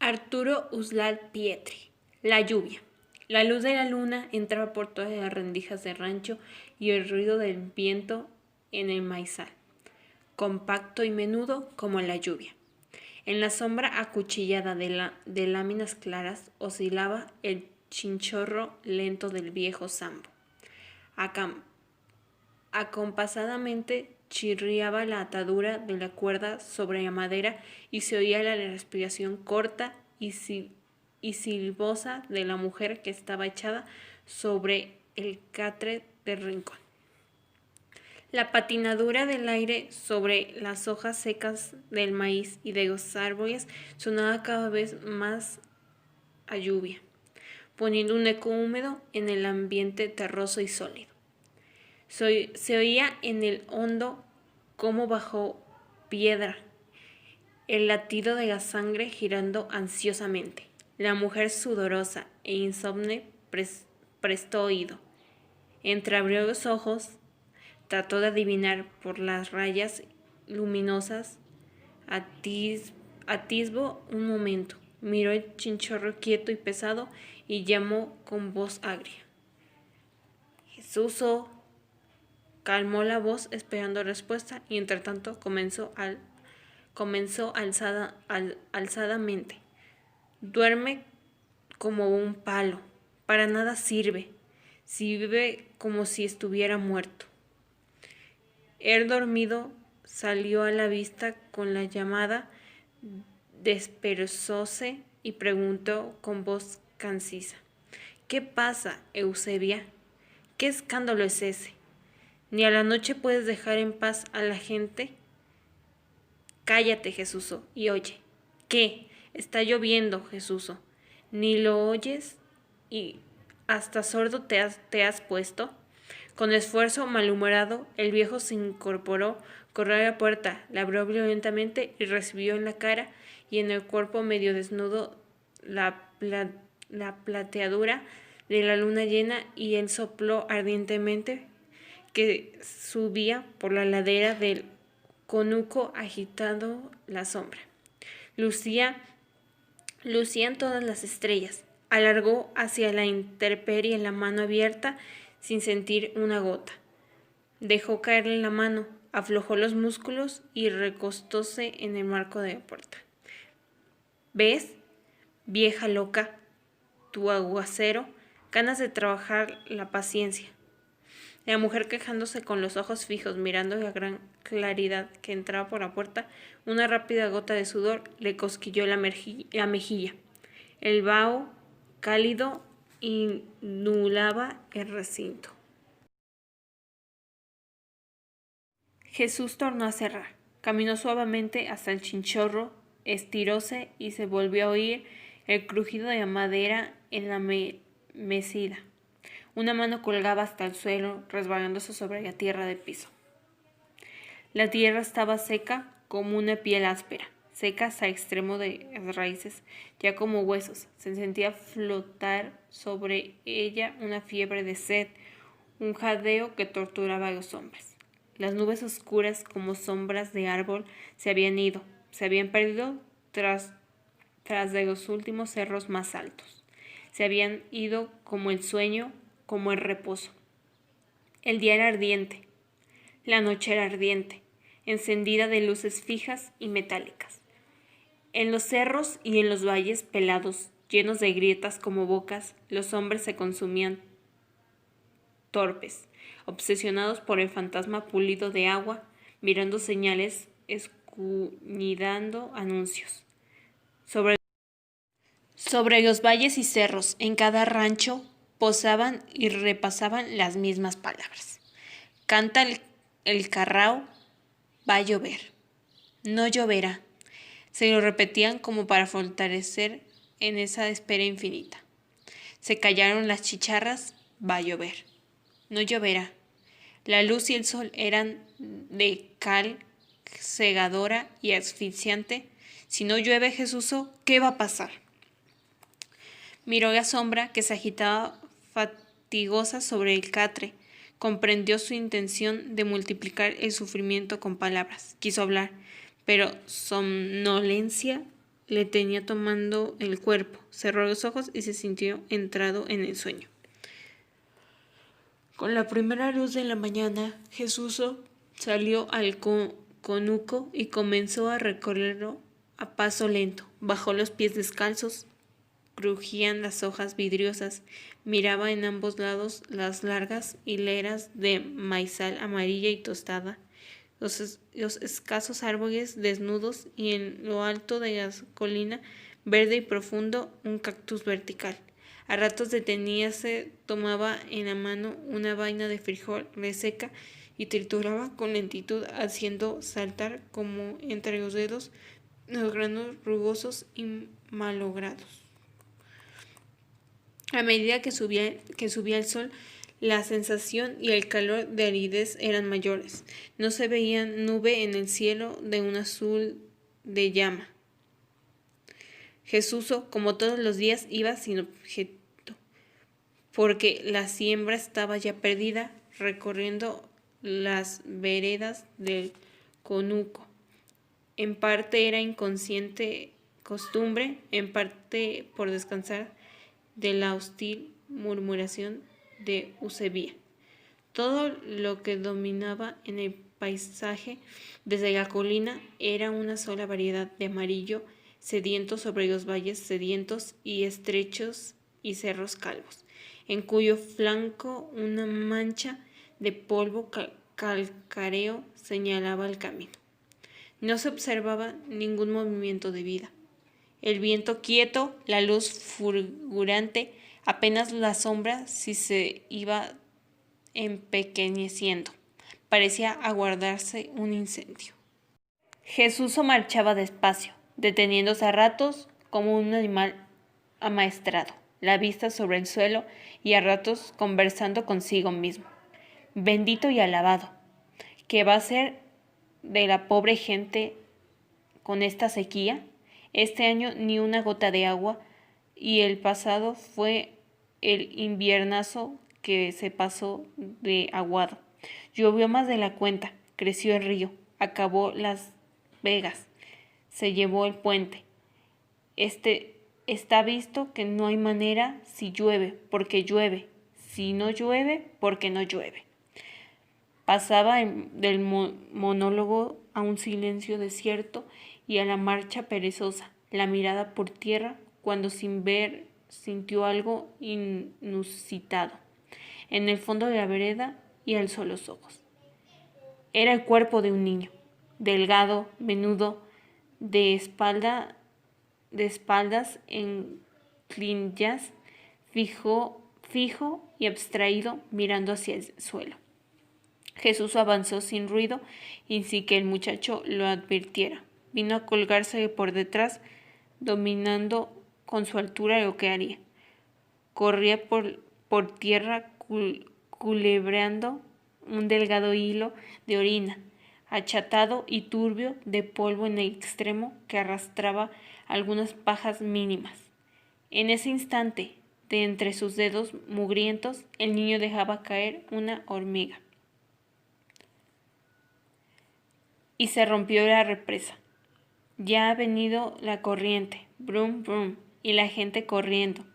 Arturo Uslar Pietri. La lluvia. La luz de la luna entraba por todas las rendijas del rancho y el ruido del viento en el maizal, compacto y menudo como la lluvia. En la sombra acuchillada de láminas claras oscilaba el chinchorro lento del viejo sambo. Acompasadamente chirriaba la atadura de la cuerda sobre la madera y se oía la respiración corta y silbosa de la mujer que estaba echada sobre el catre del rincón. La patinadura del aire sobre las hojas secas del maíz y de los árboles sonaba cada vez más a lluvia, poniendo un eco húmedo en el ambiente terroso y sólido. Se oía en el hondo como bajo piedra el latido de la sangre girando ansiosamente. La mujer sudorosa e insomne prestó oído. Entreabrió los ojos, trató de adivinar por las rayas luminosas, atisbo un momento, miró el chinchorro quieto y pesado y llamó con voz agria. Jesús. Calmó la voz esperando respuesta y entretanto comenzó alzadamente. Duerme como un palo, para nada sirve, si vive como si estuviera muerto. El dormido salió a la vista con la llamada, desperezóse y preguntó con voz cancisa. ¿Qué pasa, Eusebia? ¿Qué escándalo es ese? ¿Ni a la noche puedes dejar en paz a la gente? Cállate, Jesús, y oye. ¿Qué? Está lloviendo, Jesús. ¿Ni lo oyes? ¿Y hasta sordo te has puesto? Con esfuerzo malhumorado, el viejo se incorporó, corrió a la puerta, la abrió violentamente y recibió en la cara y en el cuerpo medio desnudo la plateadura de la luna llena, y él sopló ardientemente que subía por la ladera del conuco agitando la sombra. Lucían todas las estrellas. Alargó hacia la intemperie la mano abierta sin sentir una gota. Dejó caerle la mano, aflojó los músculos y recostóse en el marco de la puerta. ¿Ves, vieja loca, tu aguacero? Ganas de trabajar la paciencia. La mujer, quejándose con los ojos fijos, mirando la gran claridad que entraba por la puerta, una rápida gota de sudor le cosquilló la mejilla. El vaho cálido inundaba el recinto. Jesús tornó a cerrar. Caminó suavemente hasta el chinchorro, estiróse y se volvió a oír el crujido de la madera en la mesida. Una mano colgaba hasta el suelo, resbalándose sobre la tierra del piso. La tierra estaba seca como una piel áspera, seca hasta el extremo de las raíces, ya como huesos. Se sentía flotar sobre ella una fiebre de sed, un jadeo que torturaba a los hombres. Las nubes oscuras como sombras de árbol se habían ido, se habían perdido tras de los últimos cerros más altos. Se habían ido como el sueño, como el reposo. El día era ardiente, la noche era ardiente, encendida de luces fijas y metálicas. En los cerros y en los valles pelados, llenos de grietas como bocas, los hombres se consumían torpes, obsesionados por el fantasma pulido de agua, mirando señales, escudriñando anuncios. Sobre los valles y cerros, en cada rancho, posaban y repasaban las mismas palabras. Canta el carrao, va a llover. No lloverá. Se lo repetían como para fortalecer en esa espera infinita. Se callaron las chicharras, va a llover. No lloverá. La luz y el sol eran de cal cegadora y asfixiante. Si no llueve, Jesús, ¿qué va a pasar? Miró la sombra que se agitaba fatigosa sobre el catre. Comprendió su intención de multiplicar el sufrimiento con palabras. Quiso hablar, pero somnolencia le tenía tomando el cuerpo. Cerró los ojos y se sintió entrado en el sueño. Con la primera luz de la mañana, Jesús salió al conuco y comenzó a recorrerlo a paso lento. Bajó los pies descalzos, crujían las hojas vidriosas, miraba en ambos lados las largas hileras de maizal amarilla y tostada, los escasos árboles desnudos y en lo alto de la colina verde y profundo un cactus vertical. A ratos deteníase, tomaba en la mano una vaina de frijol reseca y trituraba con lentitud, haciendo saltar como entre los dedos los granos rugosos y malogrados. A medida que subía el sol, la sensación y el calor de aridez eran mayores. No se veía nube en el cielo de un azul de llama. Jesús, como todos los días, iba sin objeto, porque la siembra estaba ya perdida, recorriendo las veredas del conuco. En parte era inconsciente costumbre, en parte por descansar de la hostil murmuración de Eusebia. Todo lo que dominaba en el paisaje desde la colina era una sola variedad de amarillo sediento sobre los valles sedientos y estrechos y cerros calvos, en cuyo flanco una mancha de polvo calcáreo señalaba el camino. No se observaba ningún movimiento de vida. El viento quieto, la luz fulgurante, apenas la sombra si se iba empequeñeciendo. Parecía aguardarse un incendio. Jesús marchaba despacio, deteniéndose a ratos como un animal amaestrado, la vista sobre el suelo y a ratos conversando consigo mismo. Bendito y alabado, ¿qué va a ser de la pobre gente con esta sequía? Este año ni una gota de agua y el pasado fue el inviernazo que se pasó de aguado. Llovió más de la cuenta, creció el río, acabó las vegas, se llevó el puente. Está visto que no hay manera si llueve, porque llueve, si no llueve, porque no llueve. Pasaba del monólogo a un silencio desierto y a la marcha perezosa, la mirada por tierra, cuando sin ver sintió algo inusitado. En el fondo de la vereda y alzó los ojos. Era el cuerpo de un niño, delgado, menudo, de espaldas en clinillas, fijo y abstraído, mirando hacia el suelo. Jesús avanzó sin ruido y sin que el muchacho lo advirtiera. Vino a colgarse por detrás, dominando con su altura lo que haría. Corría por tierra culebreando un delgado hilo de orina, achatado y turbio de polvo en el extremo que arrastraba algunas pajas mínimas. En ese instante, de entre sus dedos mugrientos, el niño dejaba caer una hormiga. Y se rompió la represa. Ya ha venido la corriente, brum, brum, y la gente corriendo,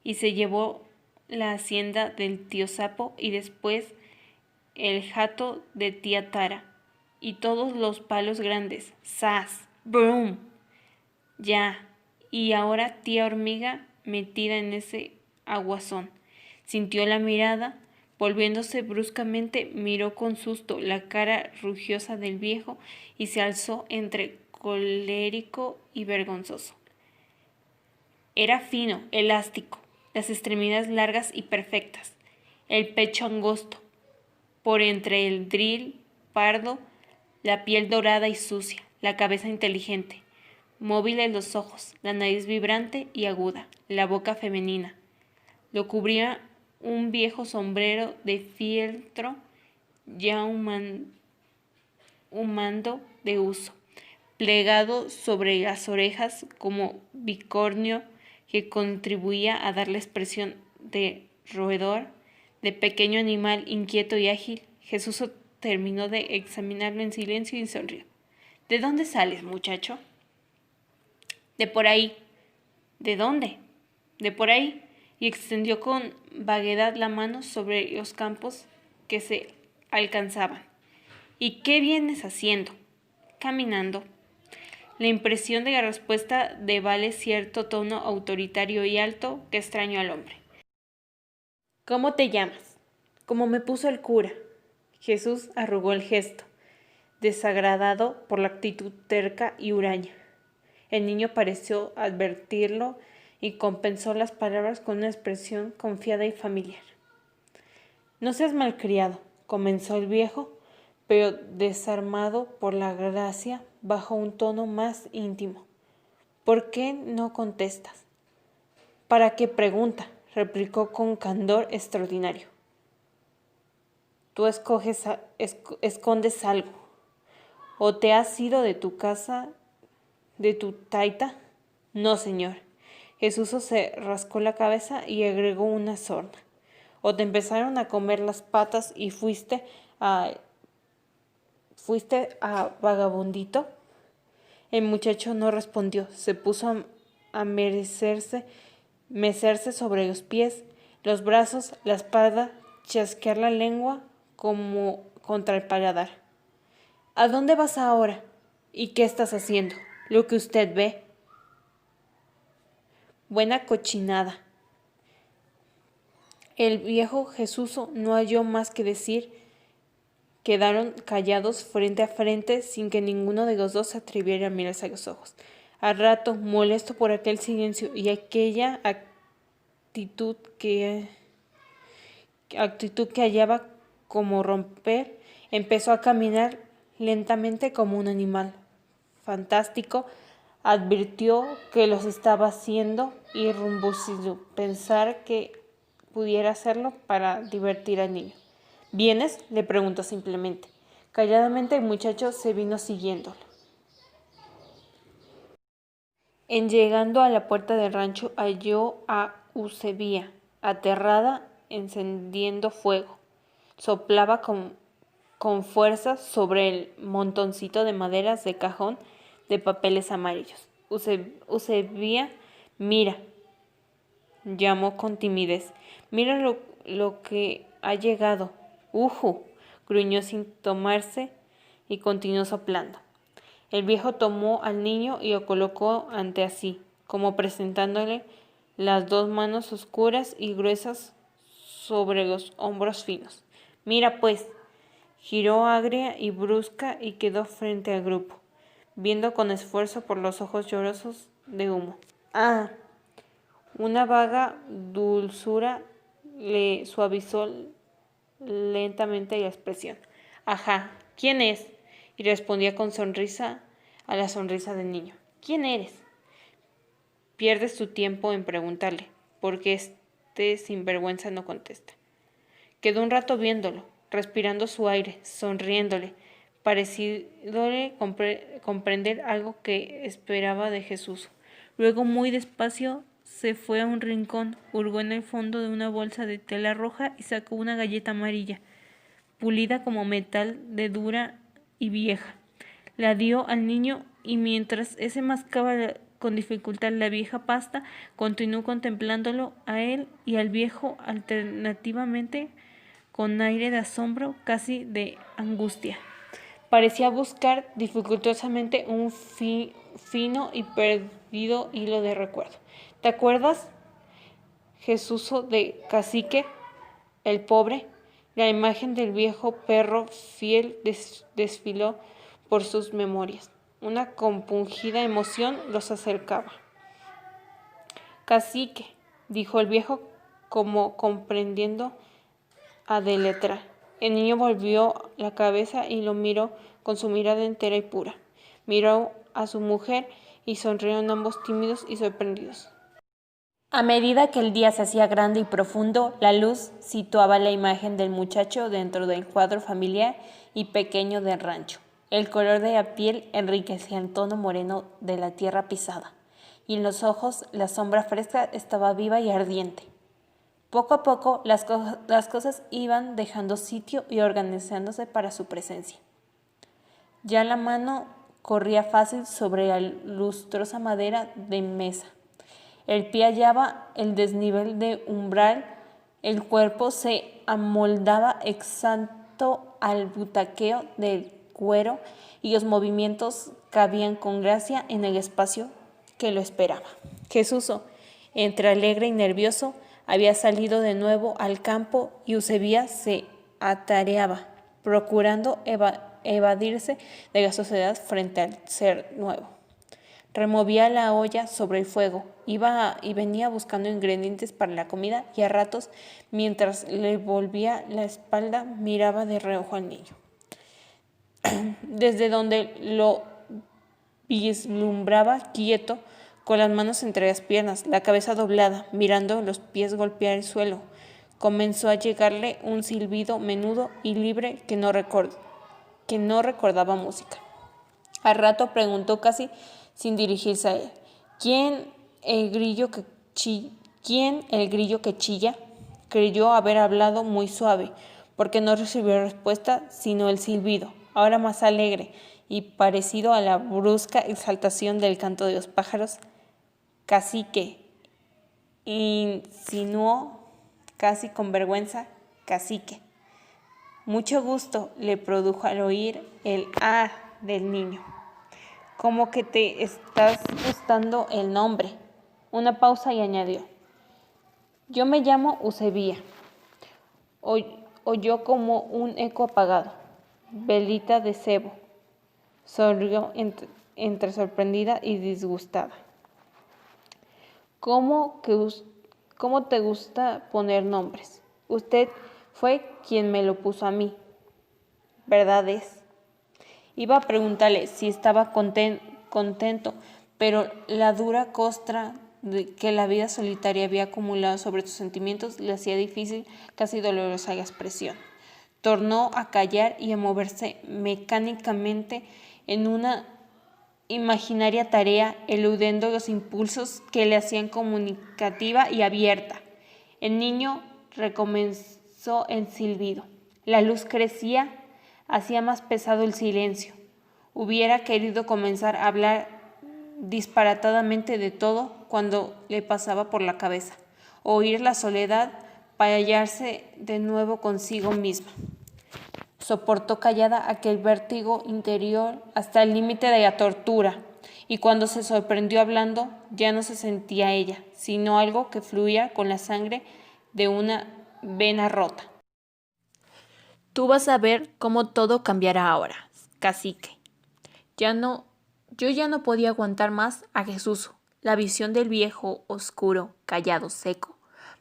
y se llevó la hacienda del tío Sapo y después el jato de tía Tara, y todos los palos grandes, ¡zas! ¡Brum! Ya, y ahora tía Hormiga metida en ese aguazón. Sintió la mirada, volviéndose bruscamente, miró con susto la cara rugiosa del viejo y se alzó entre colérico y vergonzoso. Era fino, elástico, las extremidades largas y perfectas, el pecho angosto, por entre el dril pardo, la piel dorada y sucia, la cabeza inteligente, móviles los ojos, la nariz vibrante y aguda, la boca femenina. Lo cubría un viejo sombrero de fieltro ya humando de uso, plegado sobre las orejas como bicornio que contribuía a dar la expresión de roedor, de pequeño animal inquieto y ágil. Jesús terminó de examinarlo en silencio y sonrió. ¿De dónde sales, muchacho? De por ahí. ¿De dónde? De por ahí. Y extendió con vaguedad la mano sobre los campos que se alcanzaban. ¿Y qué vienes haciendo? Caminando. La impresión de la respuesta devale cierto tono autoritario y alto que extrañó al hombre. ¿Cómo te llamas? Como me puso el cura. Jesús arrugó el gesto, desagradado por la actitud terca y huraña. El niño pareció advertirlo y compensó las palabras con una expresión confiada y familiar. No seas malcriado, comenzó el viejo, pero desarmado por la gracia, bajo un tono más íntimo. ¿Por qué no contestas? ¿Para qué pregunta? Replicó con candor extraordinario. Tú escondes algo. ¿O te has ido de tu casa, de tu taita? No, señor. Jesús se rascó la cabeza y agregó una sorna. ¿O te empezaron a comer las patas y fuiste a vagabundito? El muchacho no respondió. Se puso a mecerse sobre los pies, los brazos, la espalda, chasquear la lengua como contra el paladar. ¿A dónde vas ahora? ¿Y qué estás haciendo? Lo que usted ve. Buena cochinada. El viejo Jesús no halló más que decir. Quedaron callados frente a frente sin que ninguno de los dos se atreviera a mirarse a los ojos. Al rato, molesto por aquel silencio y aquella actitud que hallaba como romper, empezó a caminar lentamente como un animal fantástico. Advirtió que los estaba haciendo y rumbo sin pensar que pudiera hacerlo para divertir al niño. ¿Vienes?, le preguntó simplemente. Calladamente el muchacho se vino siguiéndolo. En llegando a la puerta del rancho halló a Eusebia, aterrada, encendiendo fuego. Soplaba con fuerza sobre el montoncito de maderas de cajón de papeles amarillos. Eusebia, mira, llamó con timidez. Mira lo que ha llegado. ¡Ujú! Gruñó sin tomarse y continuó soplando. El viejo tomó al niño y lo colocó ante sí, como presentándole las dos manos oscuras y gruesas sobre los hombros finos. Mira pues, giró agria y brusca y quedó frente al grupo, viendo con esfuerzo por los ojos llorosos de humo. ¡Ah! Una vaga dulzura le suavizó lentamente la expresión. Ajá, ¿quién es? Y respondía con sonrisa a la sonrisa del niño. ¿Quién eres? Pierdes tu tiempo en preguntarle, porque este sinvergüenza no contesta. Quedó un rato viéndolo, respirando su aire, sonriéndole, parecidole comprender algo que esperaba de Jesús. Luego, muy despacio, se fue a un rincón, hurgó en el fondo de una bolsa de tela roja y sacó una galleta amarilla, pulida como metal, de dura y vieja. La dio al niño y mientras ese mascaba con dificultad la vieja pasta, continuó contemplándolo a él y al viejo alternativamente con aire de asombro, casi de angustia. Parecía buscar dificultosamente un fino y perdido hilo de recuerdo. ¿Te acuerdas, Jesús, de Cacique, el pobre? La imagen del viejo perro fiel desfiló por sus memorias. Una compungida emoción los acercaba. Cacique, dijo el viejo, como comprendiendo a deletrar. El niño volvió la cabeza y lo miró con su mirada entera y pura. Miró a su mujer y sonrieron ambos tímidos y sorprendidos. A medida que el día se hacía grande y profundo, la luz situaba la imagen del muchacho dentro del cuadro familiar y pequeño del rancho. El color de la piel enriquecía el tono moreno de la tierra pisada, y en los ojos la sombra fresca estaba viva y ardiente. Poco a poco las cosas iban dejando sitio y organizándose para su presencia. Ya la mano corría fácil sobre la lustrosa madera de mesa. El pie hallaba el desnivel de umbral, el cuerpo se amoldaba exacto al butaqueo del cuero y los movimientos cabían con gracia en el espacio que lo esperaba. Jesús, entre alegre y nervioso, había salido de nuevo al campo y Eusebia se atareaba, procurando evadirse de la sociedad frente al ser nuevo. Removía la olla sobre el fuego, iba y venía buscando ingredientes para la comida y a ratos, mientras le volvía la espalda, miraba de reojo al niño. Desde donde lo vislumbraba quieto, con las manos entre las piernas, la cabeza doblada, mirando los pies golpear el suelo, comenzó a llegarle un silbido menudo y libre que no recordaba música. Al rato preguntó casi sin dirigirse a él: ¿Quién el grillo que chilla? Creyó haber hablado muy suave, porque no recibió respuesta sino el silbido, ahora más alegre y parecido a la brusca exaltación del canto de los pájaros. Cacique, insinuó casi con vergüenza. Cacique. Mucho gusto le produjo al oír el «ah» del niño. Como que te estás gustando el nombre. Una pausa y añadió: yo me llamo Eusebia. Oyó como un eco apagado. Velita de cebo. Sonrió entre sorprendida y disgustada. ¿Cómo te gusta poner nombres? Usted fue quien me lo puso a mí, ¿verdad es? Iba a preguntarle si estaba contento, pero la dura costra que la vida solitaria había acumulado sobre sus sentimientos le hacía difícil, casi dolorosa la expresión. Tornó a callar y a moverse mecánicamente en una imaginaria tarea, eludiendo los impulsos que le hacían comunicativa y abierta. El niño recomenzó el silbido. La luz crecía, hacía más pesado el silencio. Hubiera querido comenzar a hablar disparatadamente de todo cuando le pasaba por la cabeza, oír la soledad para hallarse de nuevo consigo misma. Soportó callada aquel vértigo interior hasta el límite de la tortura, y cuando se sorprendió hablando, ya no se sentía ella, sino algo que fluía con la sangre de una vena rota. Tú vas a ver cómo todo cambiará ahora, cacique. Yo ya no podía aguantar más a Jesús. La visión del viejo, oscuro, callado, seco,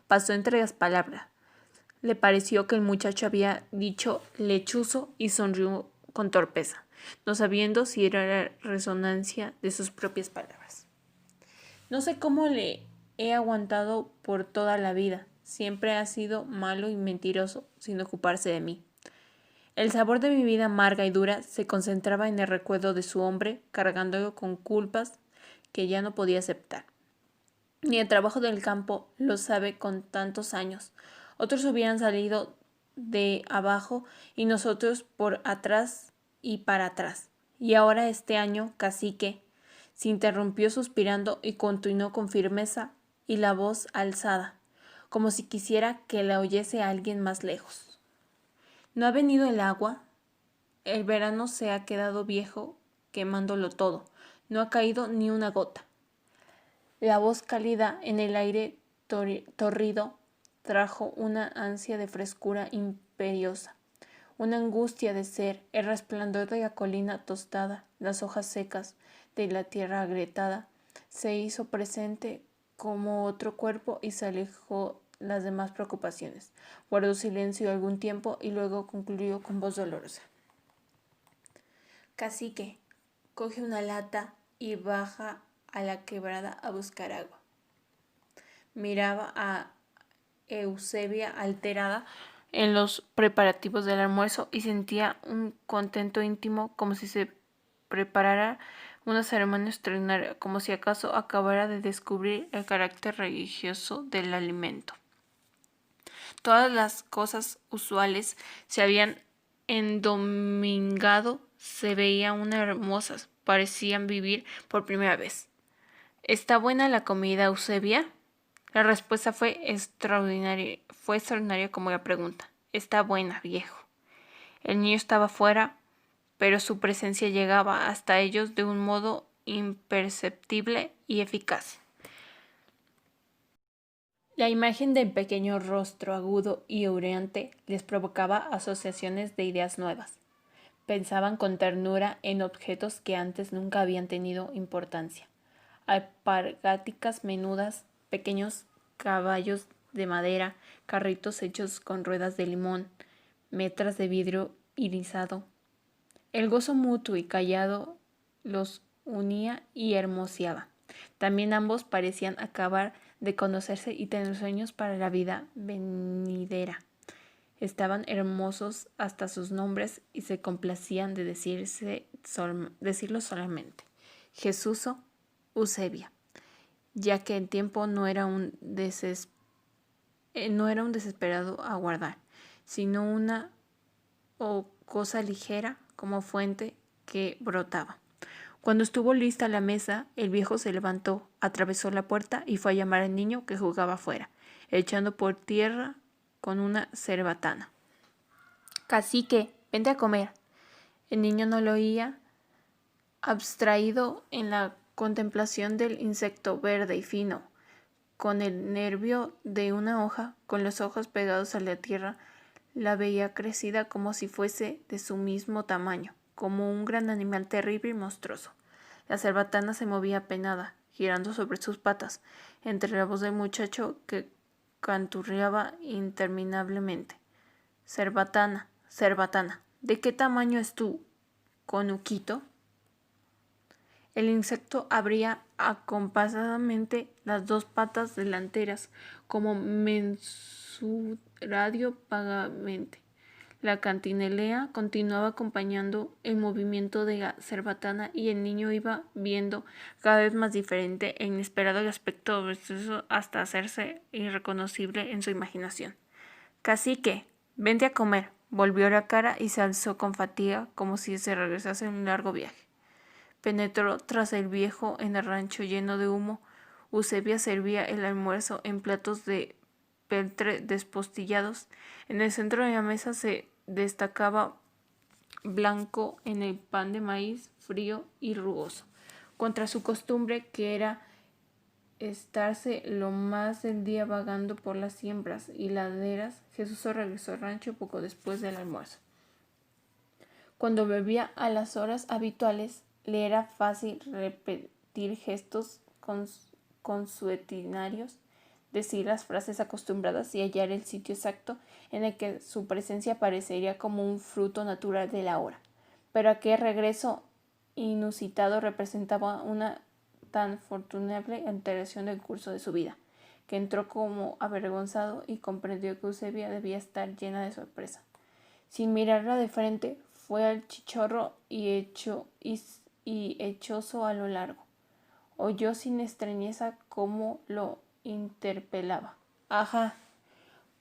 pasó entre las palabras. Le pareció que el muchacho había dicho lechuzo y sonrió con torpeza, no sabiendo si era la resonancia de sus propias palabras. No sé cómo le he aguantado por toda la vida. Siempre ha sido malo y mentiroso, sin ocuparse de mí. El sabor de mi vida amarga y dura se concentraba en el recuerdo de su hombre, cargándolo con culpas que ya no podía aceptar. Ni el trabajo del campo lo sabe con tantos años. Otros hubieran salido de abajo y nosotros por atrás y para atrás. Y ahora este año, cacique, se interrumpió suspirando y continuó con firmeza y la voz alzada, como si quisiera que la oyese alguien más lejos. ¿No ha venido el agua? El verano se ha quedado viejo quemándolo todo. No ha caído ni una gota. La voz cálida en el aire torrido trajo una ansia de frescura imperiosa, una angustia de ser, el resplandor de la colina tostada, las hojas secas de la tierra agrietada, se hizo presente como otro cuerpo y se alejó las demás preocupaciones. Guardó silencio algún tiempo y luego concluyó con voz dolorosa: cacique, coge una lata y baja a la quebrada a buscar agua. Miraba a Eusebia alterada en los preparativos del almuerzo y sentía un contento íntimo, como si se preparara una ceremonia extraordinaria, como si acaso acabara de descubrir el carácter religioso del alimento. Todas las cosas usuales se habían endomingado, se veían hermosas, parecían vivir por primera vez. ¿Está buena la comida, Eusebia? La respuesta fue extraordinaria como la pregunta. Está buena, viejo. El niño estaba fuera, pero su presencia llegaba hasta ellos de un modo imperceptible y eficaz. La imagen del pequeño rostro agudo y aureante les provocaba asociaciones de ideas nuevas. Pensaban con ternura en objetos que antes nunca habían tenido importancia. Alpargáticas menudas, pequeños caballos de madera, carritos hechos con ruedas de limón, metras de vidrio irisado. El gozo mutuo y callado los unía y hermoseaba. También ambos parecían acabar de conocerse y tener sueños para la vida venidera. Estaban hermosos hasta sus nombres y se complacían de decirlo solamente. Jesuso, Eusebia, ya que el tiempo no era un desesperado aguardar, sino una cosa ligera como fuente que brotaba. Cuando estuvo lista la mesa, el viejo se levantó, atravesó la puerta y fue a llamar al niño que jugaba afuera, echando por tierra con una cerbatana. Cacique, vente a comer. El niño no lo oía, abstraído en la contemplación del insecto verde y fino, con el nervio de una hoja, con los ojos pegados a la tierra, la veía crecida como si fuese de su mismo tamaño, como un gran animal terrible y monstruoso. La cerbatana se movía apenada, girando sobre sus patas, entre la voz del muchacho que canturreaba interminablemente. Cerbatana, cerbatana, ¿de qué tamaño es tu conuquito? El insecto abría acompasadamente las dos patas delanteras, como mensuradio vagamente. La cantinelea continuaba acompañando el movimiento de la cerbatana y el niño iba viendo cada vez más diferente e inesperado el aspecto verdoso hasta hacerse irreconocible en su imaginación. Cacique, vente a comer. Volvió la cara y se alzó con fatiga como si se regresase en un largo viaje. Penetró tras el viejo en el rancho lleno de humo. Eusebia servía el almuerzo en platos de peltre despostillados. En el centro de la mesa se destacaba blanco en el pan de maíz frío y rugoso. Contra su costumbre, que era estarse lo más del día vagando por las siembras y laderas, Jesús regresó al rancho poco después del almuerzo. Cuando bebía a las horas habituales, le era fácil repetir gestos consuetinarios, decir las frases acostumbradas y hallar el sitio exacto en el que su presencia parecería como un fruto natural de la hora. Pero aquel regreso inusitado representaba una tan fortunable alteración del curso de su vida, que entró como avergonzado y comprendió que Eusebia debía estar llena de sorpresa. Sin mirarla de frente, fue al chichorro y echoso a lo largo. Oyó sin extrañeza cómo lo interpelaba. Ajá,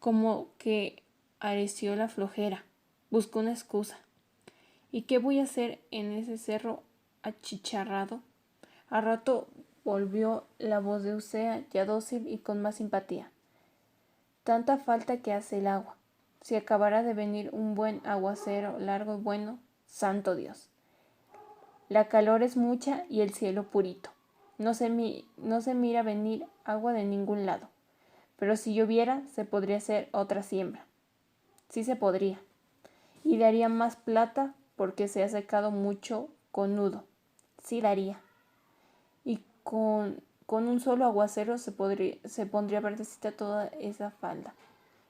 como que areció la flojera. Buscó una excusa. ¿Y qué voy a hacer en ese cerro achicharrado? Al rato volvió la voz de Eusebia, ya dócil y con más simpatía. Tanta falta que hace el agua. Si acabara de venir un buen aguacero largo y bueno, santo Dios. La calor es mucha y el cielo purito. No se mira venir agua de ningún lado. Pero si lloviera, se podría hacer otra siembra. Sí se podría. Y daría más plata porque se ha secado mucho con nudo. Sí daría. Y con un solo aguacero se pondría verdecita toda esa falda.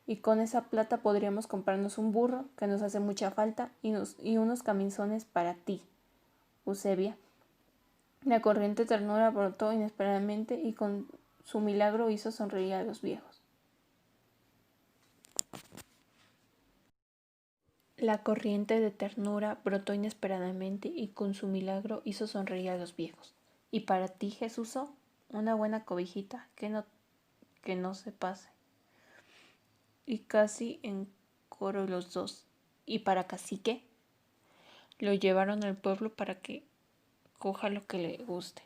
Y con esa plata podríamos comprarnos un burro que nos hace mucha falta y unos camisones para ti, Eusebia. La corriente ternura brotó inesperadamente y con su milagro hizo sonreír a los viejos. La corriente de ternura brotó inesperadamente y con su milagro hizo sonreír a los viejos. Y para ti, Jesús, una buena cobijita que no se pase. Y casi en coro los dos. ¿Y para Cacique? Lo llevaron al pueblo para que coja lo que le guste.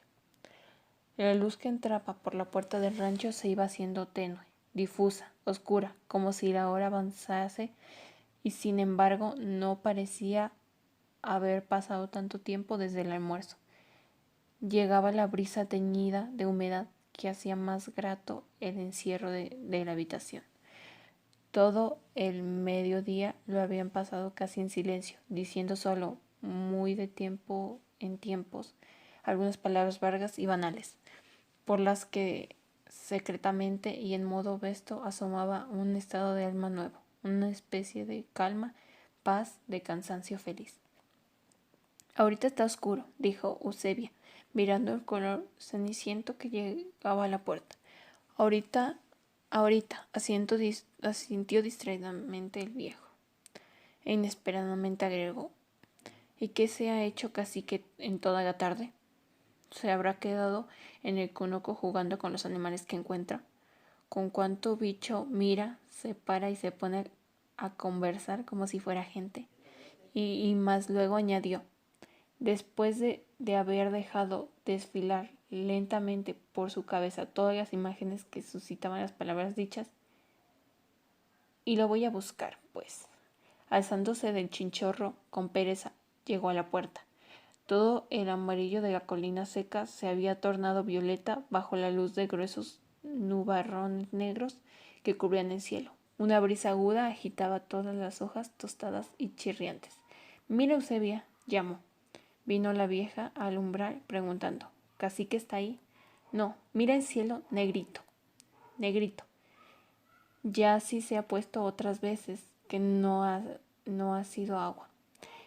La luz que entraba por la puerta del rancho se iba haciendo tenue, difusa, oscura, como si la hora avanzase, y sin embargo no parecía haber pasado tanto tiempo desde el almuerzo. Llegaba la brisa teñida de humedad que hacía más grato el encierro de la habitación. Todo el mediodía lo habían pasado casi en silencio, diciendo solo, muy de tiempo en tiempos, algunas palabras vagas y banales, por las que secretamente y en modo vesto asomaba un estado de alma nuevo, una especie de calma, paz, de cansancio feliz. Ahorita está oscuro, dijo Eusebia, mirando el color ceniciento que llegaba a la puerta. Ahorita, asintió distraídamente el viejo. E inesperadamente agregó, ¿y qué se ha hecho cacique en toda la tarde? ¿Se habrá quedado en el conuco jugando con los animales que encuentra? Con cuánto bicho mira, se para y se pone a conversar como si fuera gente. Y más luego añadió, después de haber dejado desfilar lentamente por su cabeza todas las imágenes que suscitaban las palabras dichas, y lo voy a buscar, pues. Alzándose del chinchorro con pereza, llegó a la puerta. Todo el amarillo de la colina seca se había tornado violeta bajo la luz de gruesos nubarrones negros que cubrían el cielo. Una brisa aguda agitaba todas las hojas tostadas y chirriantes. «Mira, Eusebia», llamó. Vino la vieja al umbral preguntando, ¿Cacique está ahí? No, mira el cielo negrito, negrito. Ya así se ha puesto otras veces, que no ha sido agua.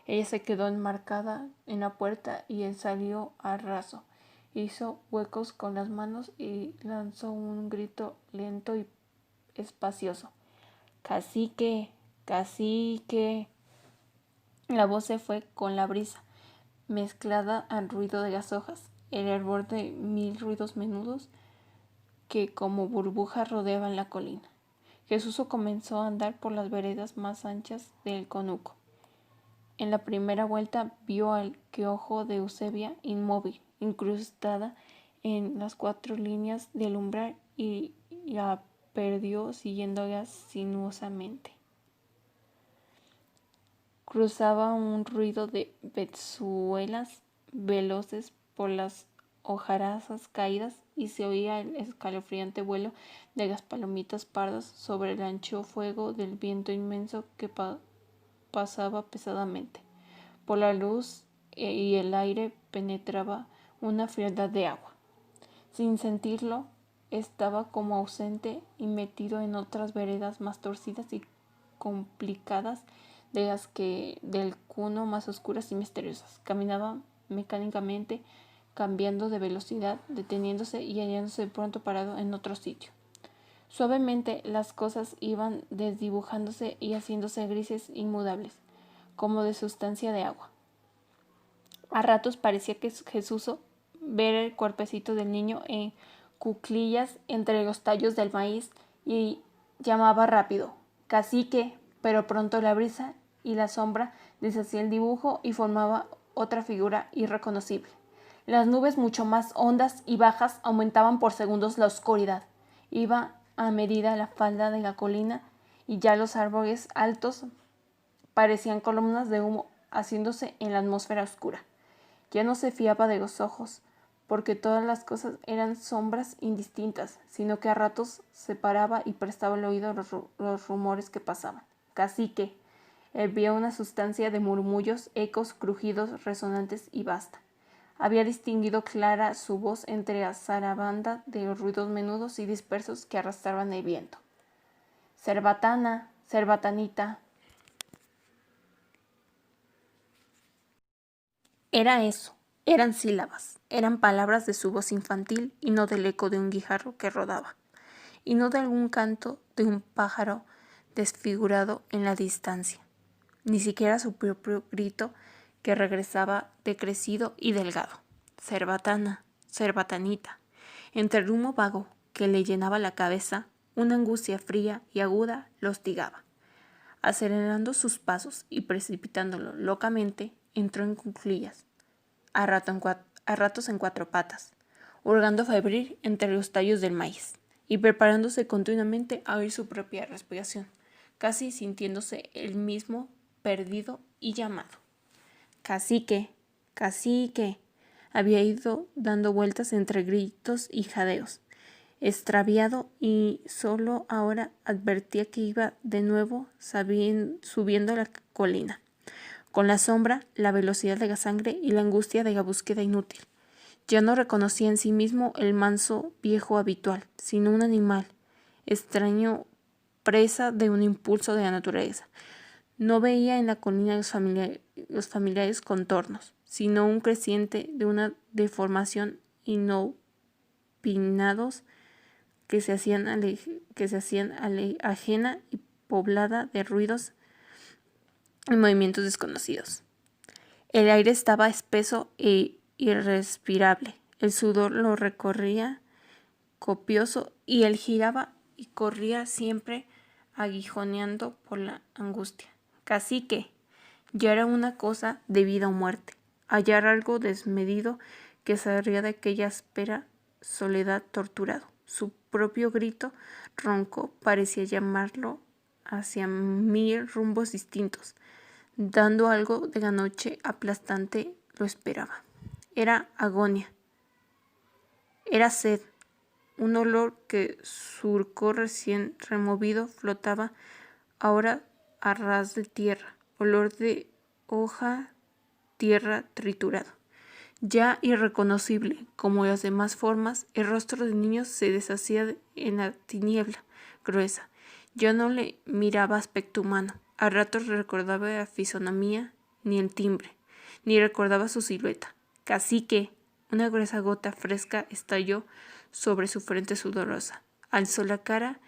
Ella se quedó enmarcada en la puerta y él salió al raso. Hizo huecos con las manos y lanzó un grito lento y espacioso. «Cacique, cacique». La voz se fue con la brisa, mezclada al ruido de las hojas, el hervor de 1000 ruidos menudos que como burbujas rodeaban la colina. Jesús comenzó a andar por las veredas más anchas del conuco. En la primera vuelta vio al queojo de Eusebia inmóvil, incrustada en las 4 líneas del umbral, y la perdió siguiéndola sinuosamente. Cruzaba un ruido de pezuelas veloces por las hojarascas caídas y se oía el escalofriante vuelo de las palomitas pardas sobre el ancho fuego del viento inmenso que pasaba pesadamente. Por la luz y el aire penetraba una frialdad de agua. Sin sentirlo, estaba como ausente y metido en otras veredas más torcidas y complicadas de las que del cuno más oscuras y misteriosas. Caminaba mecánicamente, cambiando de velocidad, deteniéndose y hallándose pronto parado en otro sitio. Suavemente las cosas iban desdibujándose y haciéndose grises inmudables, como de sustancia de agua. A ratos parecía que Jesús ver el cuerpecito del niño en cuclillas entre los tallos del maíz y llamaba rápido, «Cacique», pero pronto la brisa y la sombra deshacía el dibujo y formaba otra figura irreconocible. Las nubes mucho más hondas y bajas aumentaban por segundos la oscuridad. Iba a medida la falda de la colina y ya los árboles altos parecían columnas de humo haciéndose en la atmósfera oscura. Ya no se fiaba de los ojos, porque todas las cosas eran sombras indistintas, sino que a ratos se paraba y prestaba el oído a los rumores que pasaban. Cacique, hervía una sustancia de murmullos, ecos, crujidos resonantes y vasta. Había distinguido clara su voz entre la zarabanda de los ruidos menudos y dispersos que arrastraban el viento. «Cerbatana, cerbatanita». Era eso, eran sílabas, eran palabras de su voz infantil y no del eco de un guijarro que rodaba, y no de algún canto de un pájaro desfigurado en la distancia, ni siquiera su propio grito que regresaba decrecido y delgado. «Cerbatana, cerbatanita». Entre el humo vago que le llenaba la cabeza, una angustia fría y aguda lo hostigaba. Acelerando sus pasos y precipitándolo locamente, entró en cuclillas. a ratos en cuatro patas, hurgando febril entre los tallos del maíz y preparándose continuamente a oír su propia respiración, casi sintiéndose él mismo perdido y llamado. Cacique, cacique, había ido dando vueltas entre gritos y jadeos, extraviado, y solo ahora advertía que iba de nuevo subiendo la colina, con la sombra, la velocidad de la sangre y la angustia de la búsqueda inútil. Ya no reconocía en sí mismo el manso viejo habitual, sino un animal extraño, presa de un impulso de la naturaleza. No veía en la colina los familiares contornos, sino un creciente de una deformación inopinados que se hacían ajena y poblada de ruidos y movimientos desconocidos. El aire estaba espeso e irrespirable, el sudor lo recorría copioso y él giraba y corría siempre aguijoneando por la angustia. Cacique, ya era una cosa de vida o muerte, hallar algo desmedido que salía de aquella áspera soledad torturado. Su propio grito ronco parecía llamarlo hacia 1000 rumbos distintos, dando algo de la noche aplastante lo esperaba. Era agonía, era sed, un olor que surcó recién removido flotaba ahora a ras de tierra, olor de hoja, tierra triturado. Ya irreconocible, como las demás formas, el rostro del niño se deshacía en la tiniebla gruesa. Yo no le miraba aspecto humano. A ratos recordaba la fisonomía, ni el timbre, ni recordaba su silueta. Cacique, una gruesa gota fresca estalló sobre su frente sudorosa. Alzó la cara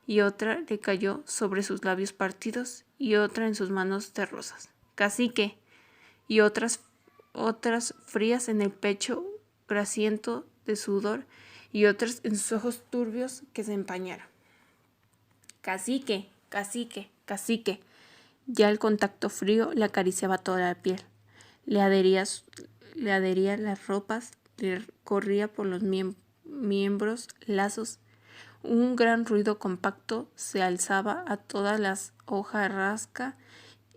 y otra le cayó sobre sus labios partidos y otra en sus manos terrosas. Cacique, y otras frías en el pecho grasiento de sudor y otras en sus ojos turbios que se empañaron. Cacique, cacique, cacique. Ya el contacto frío le acariciaba toda la piel, le adhería las ropas, le corría por los miembros lazos. Un gran ruido compacto se alzaba a todas las hojarasca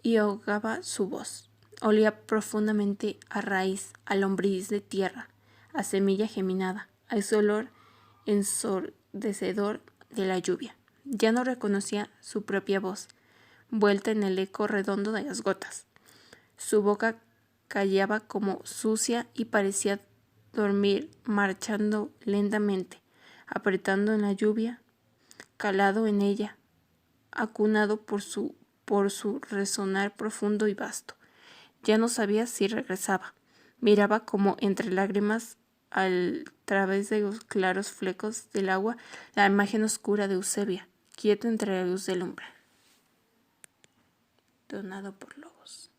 y ahogaba su voz. Olía profundamente a raíz, a lombriz de tierra, a semilla geminada, a ese olor ensordecedor de la lluvia. Ya no reconocía su propia voz, vuelta en el eco redondo de las gotas. Su boca callaba como sucia y parecía dormir, marchando lentamente, apretando en la lluvia, calado en ella, acunado por su resonar profundo y vasto. Ya no sabía si regresaba. Miraba como entre lágrimas al través de los claros flecos del agua la imagen oscura de Eusebia, quieta entre la luz del umbral. Donado por Lobos.